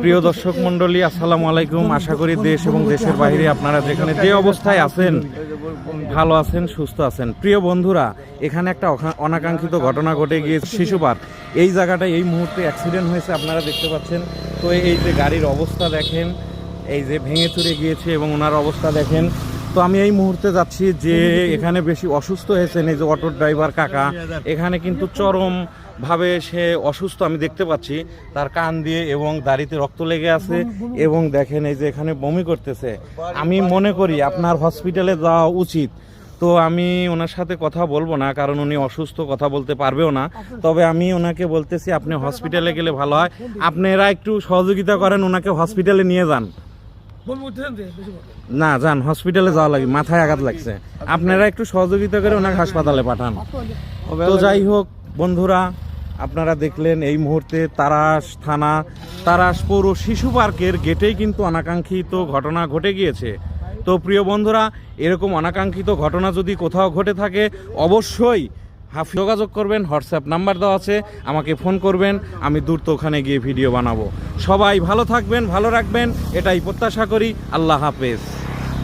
প্রিয় দর্শক মণ্ডলী, আসসালামু আলাইকুম। আশা করি দেশ এবং দেশের বাইরে আপনারা যেখানে যে অবস্থায় আছেন ভালো আছেন, সুস্থ আছেন। প্রিয় বন্ধুরা, এখানে একটা অনাকাঙ্ক্ষিত ঘটনা ঘটে গিয়েছে শিশু পার্ক। এই জায়গাটায় এই মুহূর্তে অ্যাক্সিডেন্ট হয়েছে, আপনারা দেখতে পাচ্ছেন। তো এই যে গাড়ির অবস্থা দেখেন, এই যে ভেঙে চুরে গিয়েছে এবং ওনার অবস্থা দেখেন। তো আমি এই মুহূর্তে যাচ্ছি যে এখানে বেশি অসুস্থ হয়েছেন এই যে অটো ড্রাইভার কাকা। এখানে কিন্তু চরমভাবে সে অসুস্থ, আমি দেখতে পাচ্ছি তার কান দিয়ে এবং দাড়িতে রক্ত লেগে আছে এবং দেখেন এই যে এখানে বমি করতেছে। আমি মনে করি আপনার হসপিটালে যাওয়া উচিত। তো আমি ওনার সাথে কথা বলবো না, কারণ উনি অসুস্থ, কথা বলতে পারবেও না। তবে আমি ওনাকে বলতেছি আপনি হসপিটালে গেলে ভালো হয়। আপনারা একটু সহযোগিতা করেন, ওনাকে হসপিটালে নিয়ে যান। না যান, হসপিটালে যাওয়া লাগে, মাথায় আঘাত লাগছে। আপনারা একটু সহযোগিতা করে ওনাকে হাসপাতালে পাঠান। তো যাই হোক বন্ধুরা, আপনারা দেখলেন এই মুহূর্তে তারাস থানা, তারাস পৌর শিশু পার্কের গেটেই কিন্তু অনাকাঙ্ক্ষিত ঘটনা ঘটে গিয়েছে। তো প্রিয় বন্ধুরা, এরকম অনাকাঙ্ক্ষিত ঘটনা যদি কোথাও ঘটে থাকে অবশ্যই যোগাযোগ করবেন। হোয়াটসঅ্যাপ নাম্বার দেওয়া আছে, আমাকে ফোন করবেন, আমি দ্রুত ওখানে গিয়ে ভিডিও বানাবো। সবাই ভালো থাকবেন, ভালো রাখবেন, এটাই প্রত্যাশা করি। আল্লাহ হাফেজ।